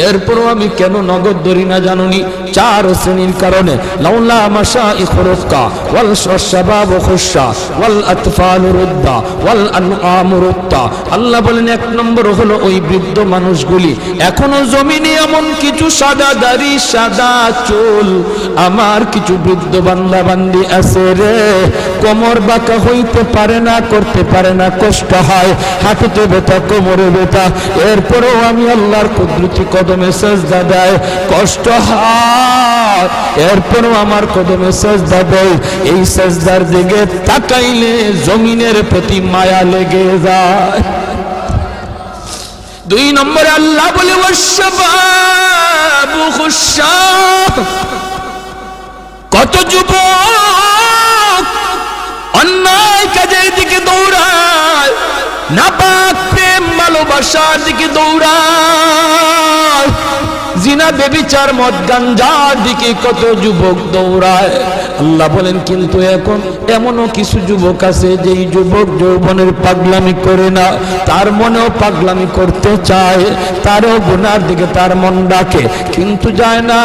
এরপরও আমি কেন নগদ ধরি না জানুনি? 4 শ্রেণীর কারণে। লাউলা মাশাইখ রুক্কা ওয়াল শাবাব খুশা ওয়াল আতফাল রুদ্দা ওয়াল আনআম রুত্তা। আল্লাহ বলেন 1 নম্বর হলো ওই বৃদ্ধ মানুষগুলি এখনো জমিনে এমন কিছু সাদা দাড়ি সাদা চুল আমার কিছু বৃদ্ধ বান্দা বান্দি আছে রে, কোমর বাঁকা হইতে পারে না, করতে পারে না, কষ্ট হয়, হাঁটুতে ব্যথা, কোমরে ব্যথা, এরপরেও আমি আল্লাহর কুদরতি কদমে সেজদা দেয়, কষ্ট হয়, এরপরেও আমার কদমে সেজদা দেয়। এই সেজদার দিকে তাকাইলে জমিনের প্রতি মায়া লেগে যায়। 2 নম্বরে আল্লাহ বলে ওয়াশবাবু খুশা, কত যুবক অন্যায় কাজের দিকে দৌড়ায়, নাপাক প্রেম ভালোবাসার দিকে দৌড়ায়, জিনা বেবিচার মদ গাঞ্জার দিকে কত যুবক দৌড়ায়। আল্লাহ বলেন কিন্তু এখন এমনও কিছু যুবক আছে যেই যুবক যৌবনের পাগলামি করে না, তার মনেও পাগলামি করতে চায়, তারও গুনার দিকে তার মন ডাকে কিন্তু যায় না।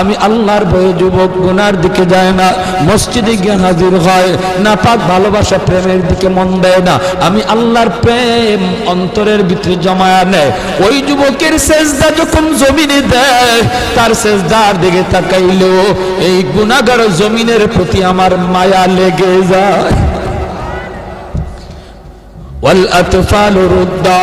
আমি আল্লাহর ভয়ে যুবক গুনার দিকে যায় না, মসজিদে গিয়ে হাজির হয় না, পাক ভালোবাসা প্রেমের দিকে মন দেয় না, আমি আল্লাহর প্রেম অন্তরের ভিতরে জমায়া নেয়। ওই যুবকের সেজদা যখন জমিনে দেয়, তার সেজদার দিকে তাকাইলেও এই গুনাহগার জমিনের প্রতি আমার মায়া লেগে যায়। ওয়াল আতফাল রুদ্দা,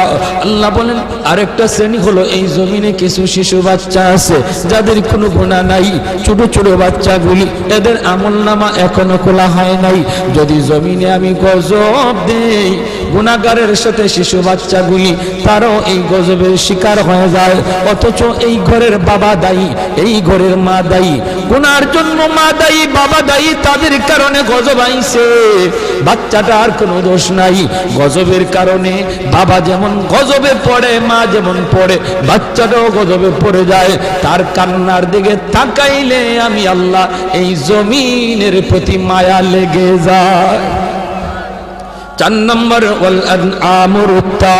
আল্লাহ বলেন আরেকটা শ্রেণী হলো এই জমিনে কিছু শিশু বাচ্চা আছে যাদের কোনো গুনাহ নাই, ছোট ছোট বাচ্চাগুলি, এদের আমলনামা এখনো খোলা হয় নাই। যদি জমিনে আমি গজব দেই, গুনাহগারের সাথে শিশু বাচ্চাগুলি তারাও এই গজবের শিকার হয়ে যায়, অথচ এই ঘরের বাবা দায়ী, এই ঘরের মা দায়ী, গুনার জন্য মা দায়ী, বাবা দায়ী, তাদের কারণে গজব আইছে, বাচ্চাটার কোনো দোষ নাই। গজবের কারণে বাবা যেমন গজবে পড়ে, মা যেমন পড়ে, বাচ্চাটাও গজবে পড়ে যায়। তার কান্নার দিকে তাকাইলে আমি আল্লাহ এই জমিনের প্রতি মায়া লেগে যায়। 4 নম্বর ওয়াল আনআম রুত্তা,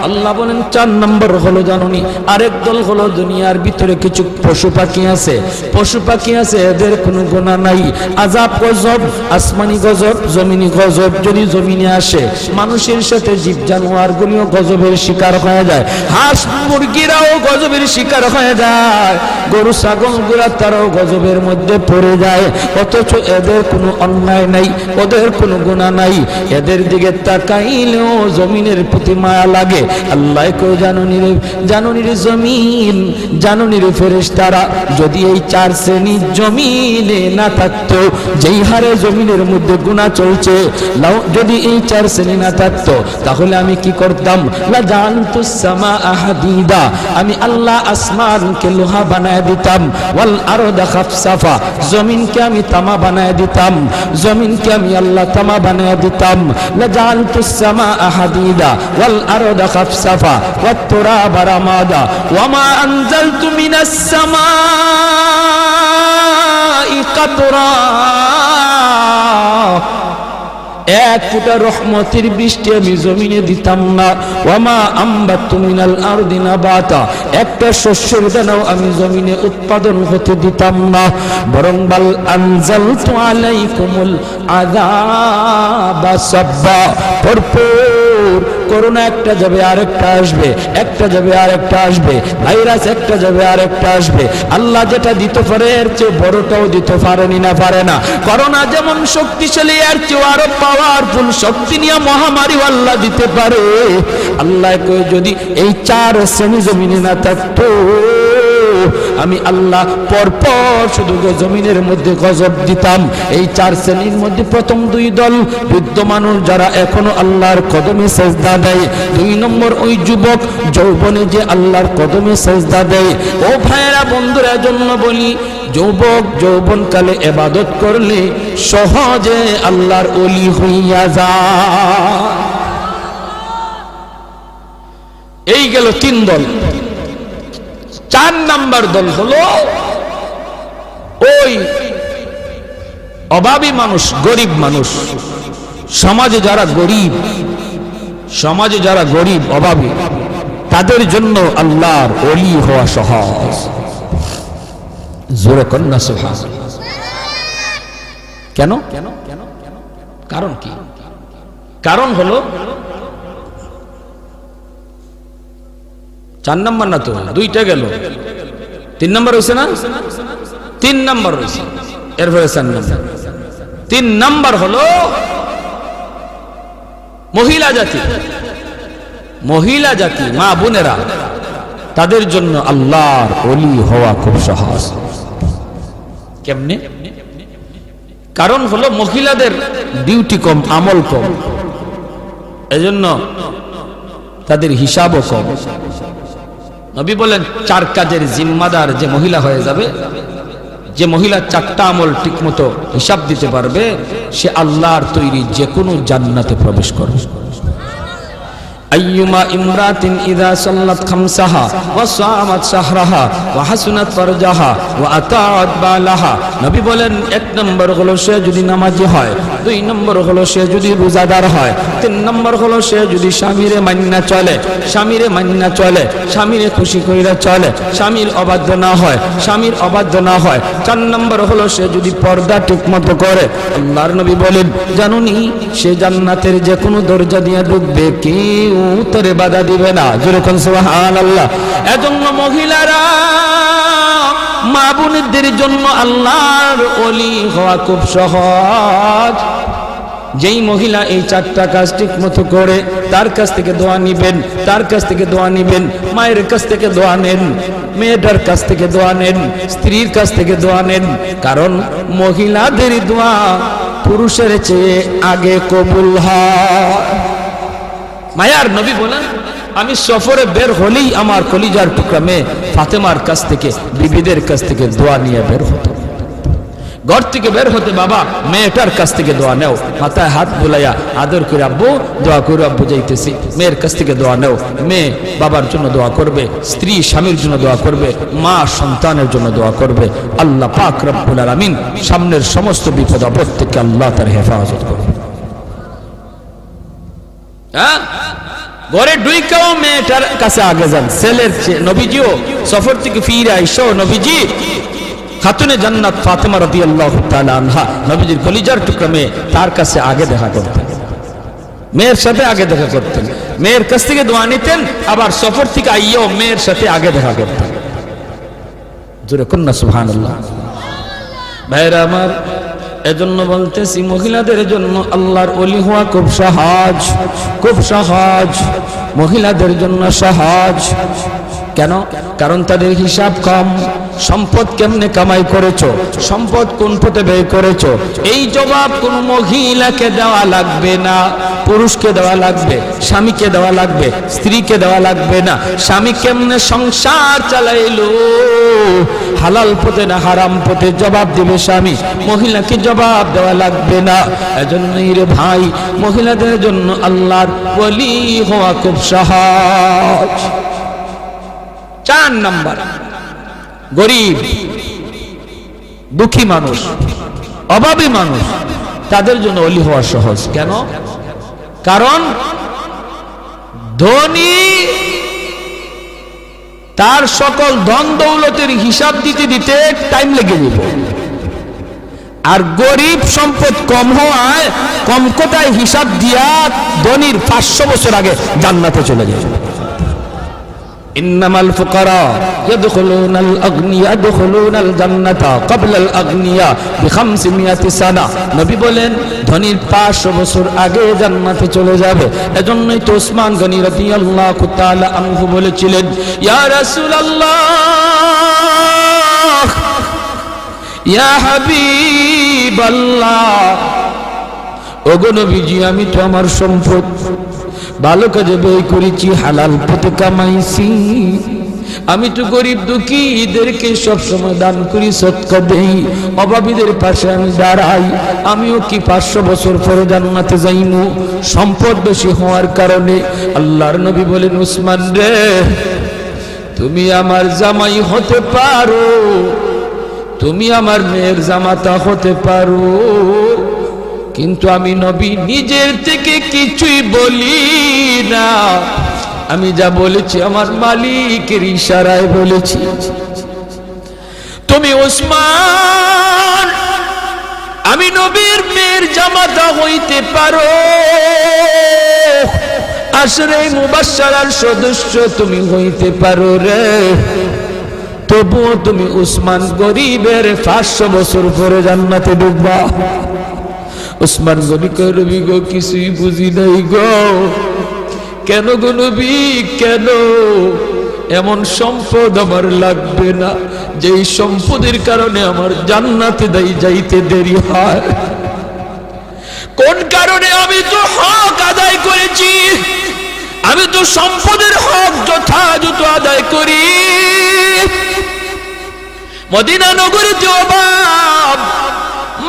আল্লাহ বলেন 4 নম্বর হলো জানুনি আরেক দল হলো দুনিয়ার ভিতরে কিছু পশু পাখি আছে, পশু পাখি আছে এদের কোনো গুনাহ নাই, আযাব গজব, আসমানি গজব, জমিনি গজব যদি জমিনে আসে, মানুষের সাথে জীব জানোয়ারগুলিও গজবের শিকার হয়ে যায়, হাঁস মুরগিরাও গজবের শিকার হয়ে যায়, গরু ছাগলগুলা তারাও গজবের মধ্যে পড়ে যায়, অথচ এদের কোনো অন্যায় নাই, ওদের কোনো গুনাহ নাই, এদের দিকে তাকাইলেও জমিনের প্রতি মায়া লাগে। আল্লাহ কই জানুনি রে জমিন, জানুনি রে ফেরেশতারা, যদি এই 4 শ্রেণী জমিনে না থাকতো, যেই হারে জমিনের মধ্যে গুনাহ চলছে, যদি এই 4 শ্রেণী না থাকতো তাহলে আমি কি করতাম? লা জানতুস সামাআ হাদিদা, আমি আল্লাহ আসমানকে লোহা বানায় দিতাম, ওয়াল আরদা খাফসাফা, জমিনকে আমি তামা বানায় দিতাম, জমিনকে আমি আল্লাহ তামা বানায় দিতাম, جعلت السماء حديدا والأرض خفصفا والتراب رمادا وما أنزلت من السماء قطرا, এক ফুটা রহমতের বৃষ্টি আমি জমিনে দিতাম না, ওয়ামা আম্বাতু মিনাল আরদি নাবাতা, একটা শস্যের দানাও আমি জমিনে উৎপাদন হতে দিতাম না, বরং বাল আনজালতু আলাইকুমুল আযাবা সাব্বা, ভরপুর করোনা একটা যাবে আরেকটা আসবে, একটা যাবে আরেকটা আসবে, ভাইরাস একটা যাবে আরেকটা আসবে, আল্লাহ যেটা দিতে পারে এর চেয়ে বড়টাও দিতে পারেনি না, পারে না। করোনা যেমন শক্তিশালী, এর চেয়ে আরো পাওয়ারফুল শক্তি নিয়ে মহামারী আল্লাহ দিতে পারে। আল্লাহ কই যদি এই 4 শ্রেণী জমিনে না থাকতো, আমি আল্লাহ পরপর শুধু জমিনের মধ্যে গজব দিতাম। এই 4 শ্রেণীর মধ্যে প্রথম 2 দল বৃদ্ধ মানুষ যারা এখনো আল্লাহর কদমে সেজদা দেয়, 2 নম্বর ওই যুবক যৌবনে যে আল্লাহর কদমে সেজদা দেয়। ও ভাইরা বন্ধুরা, জন্য বলি যুবক যৌবনকালে ইবাদত করলে সহজে আল্লাহর ওলি হইয়া যায়। এই গেল 3 দল। 4 নাম্বার দল হলো ওই অভাবী মানুষ, গরিব মানুষ, সমাজে যারা গরিব, অভাবী, তাদের জন্য আল্লাহর ওলি হওয়া সহজ। জোরে কন্যা সুবহানাল্লাহ। কেন? কারণ কি? কারণ হলো 4 নম্বর না তো, 2টা গেল, 3 নম্বর হয়েছে না? 3 নম্বর হয়েছে, এরপরে 4 নম্বর। 3 নম্বর হলো মহিলা জাতি। মহিলা জাতি, মা বোনেরা, তাদের জন্য আল্লাহর ওলি হওয়া খুব সহজ। কেমনে? কারণ হলো মহিলাদের ডিউটি কম, আমল কম, এজন্য তাদের হিসাবও কম। নবী বলেন 4 কাজের জিম্মাদার যে মহিলা হয়ে যাবে, যে মহিলা 4টা আমল ঠিকমতো হিসাব দিতে পারবে, সে আল্লাহর তৈরি যে কোনো জান্নাতে প্রবেশ করবে। আইয়ুমা ইমরাতিন ইযা সাল্লাত খামসাহা ওয়া সামাত শাহরাহা ওয়া হাসনাত ফারজাহা ওয়া আতাআত বালাহা। নবী বলেন 1 নম্বর হলো সে যদি নামাজি হয়, 2 নম্বর হলো সে যদি রোজাদার হয়, 3 নম্বর হলো সে যদি স্বামীরে মান্না চলে, স্বামীরে মান্না চলে, স্বামীরে খুশি কইরা চলে, স্বামীর অবাধ্য না হয়, স্বামীর অবাধ্য না হয়। 4 নম্বর হলো সে যদি পর্দা ঠিকমতো করে। আল্লাহর নবী বলেন, জানুনি সে জান্নাতের যে কোনো দরজা দিয়ে ঢুকবে, কেউ তারে বাধা দিবে না। জোরে কোন সুবহানাল্লাহ। এজন্য মহিলারা, মা বোনদের জন্য আল্লাহর ওলি হওয়া খুব সহজ। যেই মহিলা এই 4টা কাজ ঠিক মতো করে, তার কাছ থেকে দোয়া নিবেন, তার কাছ থেকে দোয়া নিবেন, মায়ের কাছ থেকে দোয়া নেন, মেয়েটার কাছ থেকে দোয়া নেন, স্ত্রীর কাছ থেকে দোয়া নেন। কারণ মহিলাদের দোয়া পুরুষের চেয়ে আগে কবুল হয়। মায়ার নবী বলেন, আমি সফরে বের হলেই আমার কলিজার টুকরা মেয়ে ফাতেমার কাছ থেকে, বিবিদের কাছ থেকে দোয়া নিয়ে বের হতো। ঘর থেকে বের হতে বাবা মেয়েটার কাছ থেকে দোয়া নেও, মাথায় হাত বুলাইয়া আদর করে আব্বু দোয়া করে, আব্বু যাইতেছি। মেয়ের কাছ থেকে দোয়া নেও, মেয়ে বাবার জন্য দোয়া করবে, স্ত্রী স্বামীর জন্য দোয়া করবে, মা সন্তানের জন্য দোয়া করবে। আল্লাহ পাক রব্বুল আলামিন সামনের সমস্ত বিপদ আপদ থেকে আল্লাহ তার হেফাজত করবে। ঘরে ঢুইকাও মেয়েটার কাছে আগে যান, ছেলের চেয়ে। নবীজিও সফর থেকে ফিরে আইসো, নবীজি খাতুনে জান্নাত ফাতেমা রাদিয়াল্লাহু তাআলা আনহা, নবীজির কলিজার টুকরা মেয়ে, তার কাছে আগে দেখা করতেন, মেয়ের সাথে আগে দেখা করতেন, মেয়ের কাছ থেকে দোয়া নিতেন, আবার সফর থেকে আইয়াও মেয়ের সাথে আগে দেখা করতেন। জোরে কন্যা সুবহানাল্লাহ। ভাইরা আমার, এজন্য বলতেছি মহিলাদের জন্য আল্লাহর ওলি হওয়া খুব সহজ, খুব সহজ। মহিলাদের জন্য সহজ। কেন? কারণ তাদের হিসাব কম। সম্পদ কেমনে কামাই করেছো, সম্পদ কোন পথে ব্যয় করেছো, এই জবাব কোন মহিলাকে দেওয়া লাগবে না, পুরুষকে দেওয়া লাগবে, স্বামীকে দেওয়া লাগবে, স্ত্রীকে দেওয়া লাগবে না। স্বামী কেমনে সংসার চালাইলো, হালাল পথে না হারাম পথে, জবাব দিবে স্বামী, মহিলাকে জবাব দেওয়া লাগবে না। এজন্যই রে ভাই, মহিলাদের জন্য আল্লাহর ওলি হওয়া খুব সহজ। 4 নাম্বার, গরিব দুঃখী মানুষ, অভাবী মানুষ, তাদের জন্য ওলি হওয়া সহজ। কেন? কারণ ধনী তার সকল ধন দৌলতের হিসাব দিতে দিতে টাইম লেগে যাবে, আর গরিব সম্পদ কম হওয়ায় কম কোটায় হিসাব দিয়া ধনীর 500 বছর আগে জান্নাতে চলে যাবে। ইন্নামাল ফুকারা ইয়াদখুলুনাল আগনিয়া ইয়াদখুলুনাল জান্নাতা ক্বাবলাল আগনিয়া বি500 সানা। নবী বলেন ধনীর 500 বছর আগে জান্নাতে চলে যাবে। এজন্যই তো ওসমান গনি রাদিয়াল্লাহু তাআলা আনহু বলেছিলেন, ইয়া রাসূলুল্লাহ, ইয়া হাবিবাল্লাহ, ওগো নবীজি, আমি তো আমার সম্পদ ভালো কাজে ব্যয় করেছি, হালাল পথে কামাইছি, আমি তো গরিব দুঃখীদেরকে সবসময় দান করি, সদকা দেই, অভাবীদের পাশে আমি দাঁড়াই, আমিও কি 500 বছর পরে জান্নাতে যাইমু? সম্পদ বেশি হওয়ার কারণে আল্লাহর নবী বলেন, উসমান রে, তুমি আমার জামাই হতে পারো, তুমি আমার মেয়ের জামাতা হতে পারো, কিন্তু আমি নবী নিজের থেকে কিছুই বলি না, আমি যা বলেছি আমার মালিকের ইশারায় বলেছি। তুমি উসমান আমি নবীর মেয়ের জামাতা হইতে পারো, আশরে মুবাশশারার সদস্য তুমি হইতে পারো রে, তবুও তুমি উসমান গরিবের 500 বছর পরে জান্নাতে ঢুকবা। উসমান গনি কয় নবী গো কিছুই বুঝি নাই গো। কেন গো নবী কেন? এমন সম্পদ আমার লাগবে না যেই সম্পদের কারণে আমার জান্নাতে যাইতে দেরি হয়। কোন কারণে? আমি তো হক আদায় করেছি, আমি তো সম্পদের হক যথাযথ আদায় করি। মদিনা নগরীতে অভাব,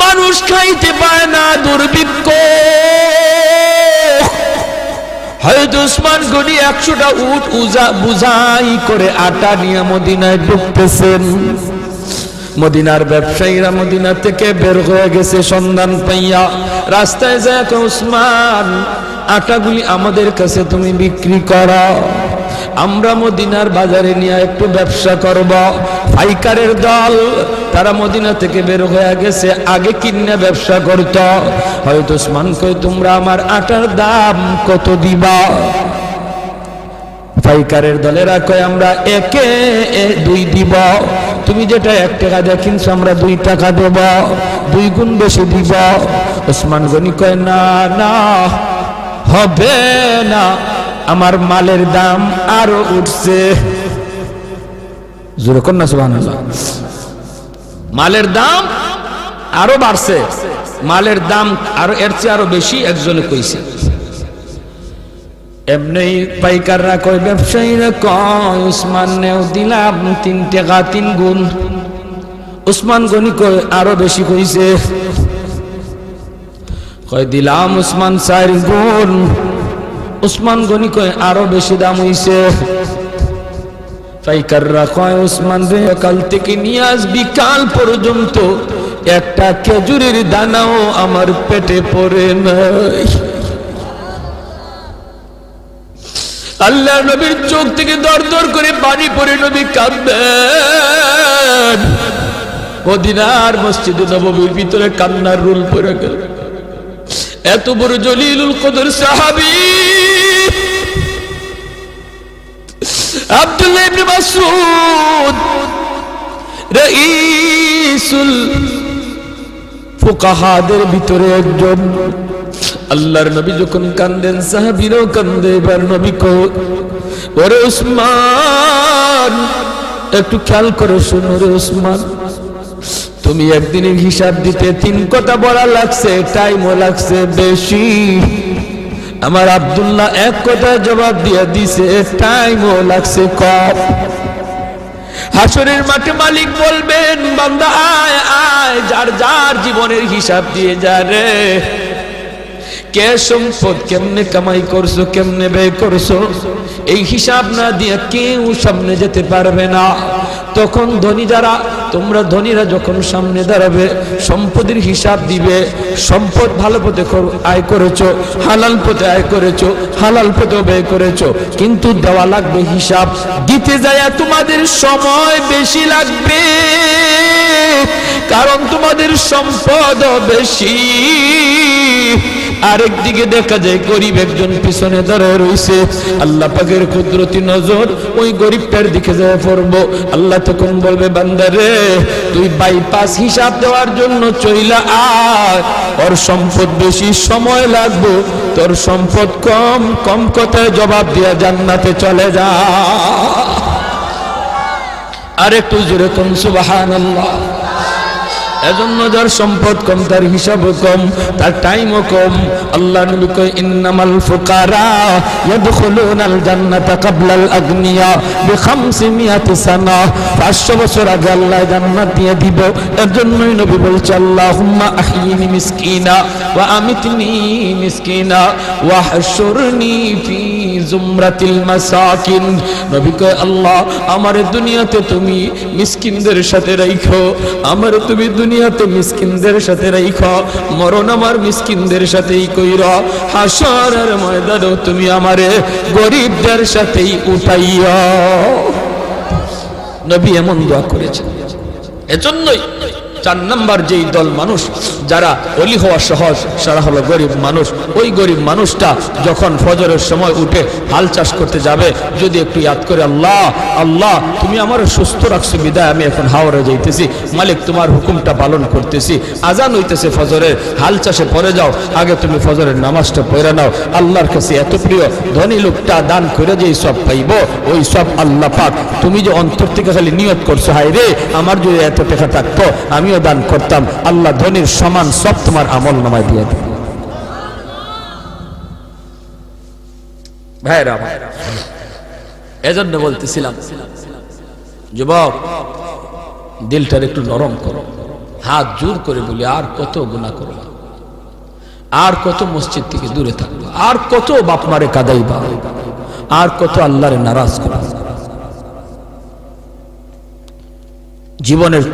মানুষ খাইতে পায় না, দুর্ভিক্ষ। হয়তো উসমান গনি 100টা উট বুঝাই করে আটা নিয়ে মদিনায় ঢুকতেছেন। মদিনার ব্যবসায়ীরা মদিনা থেকে বের হয়ে গেছে সন্ধান পাইয়া, রাস্তায় যায় উসমান আটাগুলি আমাদের কাছে তুমি বিক্রি করো, আমরা মদিনার বাজারে নিয়ে একটু ব্যবসা করব। পাইকারের দল তারা মদিনা থেকে বের হয়ে গেছে, আগে কিনে ব্যবসা করত। হয়তো উসমান কই তোমরা আমার আটার দাম কত দিবা? পাইকারের দলেরা কয় আমরা 2 দিব, তুমি যেটা 1 টাকা দিয়ে কিনছো আমরা 2 টাকা দেব, 2 গুণ বেশি দিব। উসমান গনি কয় না না হবে না, আমার মালের দাম আরো উঠছে। জোরে কর না সুবহানাল্লাহ। মালের দাম আরো বাড়ছে, মালের দাম আরো এর চেয়ে আরো বেশি একজনে কইছে। এমনি পাইকাররা কয়, ব্যবসায়ীরা কয় উসমান নেও দিলাম 3 টাকা 3 গুণ। উসমান গনি কয় আরো বেশি কইছে, কয় দিলাম উসমান 4 গুণ। উসমান গনি কয় আরো বেশি দাম হইছে। পাইকাররা কয় উসমান রে কাল থেকে নিয়ে আজ বিকাল পর্যন্ত একটা খেজুরের দানাও আমার পেটে পড়ে নাই। আল্লাহ নবীর চোখ থেকে দর দর করে পানি পড়ে নবী কাঁদবেন। মদিনার মসজিদে নববীর ভিতরে কান্নার রুল পড়ে গেল। এত বড় জলিলুল কদর সাহাবী আব্দুল্লাহ ইবনে মাসউদ রাইসুল ফুকাহাদের ভিতরে একজন। আল্লাহর নবী যখন কান্দেন সাহাবীরাও কান্দে। এবার নবী কো ওরে উসমান একটু খেয়াল করে শোনো রে উসমান, তুমি একদিনের হিসাব দিতে 3 কথা বলা লাগছে, টাইমও লাগছে বেশি। আমার আব্দুল্লাহ 1 কথা জবাব দিয়ে দিছে, টাইমও লাগছে কম। হাসরের মাঠে মালিক বলবেন বান্দা আয় আয়, যার যার জীবনের হিসাব দিয়ে যা রে। কে সম্পদ কেমনে কামাই করছো, কেমনে ব্যয় করছো, এই হিসাব না দিয়ে কেউ সামনে যেতে পারবে না। তখন ধনী যারা, তোমরা ধনীরা যখন সামনে দাঁড়াবে সম্পদের হিসাব দিবে। সম্পদ ভালো পথে আয় করেছো, হালাল পথে আয় করেছো, হালাল পথে ব্যয় করেছো, কিন্তু দেওয়া লাগবে হিসাব। দিতে যায় তোমাদের সময় বেশি লাগবে, কারণ তোমাদের সম্পদ বেশি। আরেকদিকে দেখা যায় গরিব একজন পিছনে দাঁড়ায় রয়েছে। আল্লাহ পাকের কুদরতি নজর ওই গরিবটার দিকে যায় পড়বো। আল্লাহ তখন বলবে বান্দারে তুই বাইপাস হিসাব দেওয়ার জন্য চইলা আয়, ওর সম্পদ বেশি, সময় লাগবে, তোর সম্পদ কম, কম কথায় জবাব দিয়া জান্নাতে চলে যা। আর একটু জোরে কোন সুবহানাল্লাহ। এজন্য যার সম্পদ কম তার হিসাবও কম, তার টাইমও কম। আল্লাহ নবী কয় ইন্নামাল ফুকারা ইয়াদখুলুনাল জান্নাতা ক্বাবলাল আগনিয়া বি500 সানা। 500 বছর আগে আল্লাহ জান্নাত দিয়ে দিব। এর জন্যই নবী বলছে আল্লাহুম্মা আহইনি মিসকিনা ওয়া আমিতনি মিসকিনা ওয়া হাশুরনি ফি জুমরাতিল মাসাকিন। নবী কয় আল্লাহ আমার দুনিয়াতে তুমি মিসকিনদের সাথে রাখো, আমার তুমি দুনিয়া দুনিয়াতে মিসকিনদের সাথে রাইখো, মরণ আমার মিসকিনদের সাথেই কইরা, হাসরের ময়দানেও তুমি আমারে গরিবদের সাথেই উঠাইয়া। নবী এমন দোয়া করেছেন। এজন্যই 4 নাম্বার যেই দল মানুষ যারা ওলি হওয়া সহজ, সারা হলো গরিব মানুষ। ওই গরিব মানুষটা যখন ফজরের সময় উঠে হাল চাষ করতে যাবে, যদি একটু ইয়াদ করে, আল্লাহ আল্লাহ তুমি আমার সুস্থ রাখছো বিদায় আমি এখন হাওড়ে যাইতেছি, মালিক তোমার হুকুমটা পালন করতেছি, আজান হইতেছে ফজরের, হাল চাষে পরে যাও, আগে তুমি ফজরের নামাজটা পড়ে নাও। আল্লাহর কাছে এত প্রিয়, ধনী লোকটা দান করে যেই সব পাইব, ওই সব আল্লাহ পাক তুমি যে অন্তর থেকে খালি নিয়ত করছো, হায় রে আমার যদি এত টাকা থাকতো আমিও দান করতাম, আল্লাহ ধনীর সমান সব তোমার আমল নামায় দিয়ে দেবে। ভাইরা এজন্য বলতেছিলাম, যুবক দিলটার একটু নরম করো, হাত জোর করে বলি, আর কত গুনাহ করবা, আর কত মসজিদ থেকে দূরে থাকবা, আর কত বাপ মারে কাঁদাইবা, আর কত আল্লাহরে নারাজ করবা। জীবনের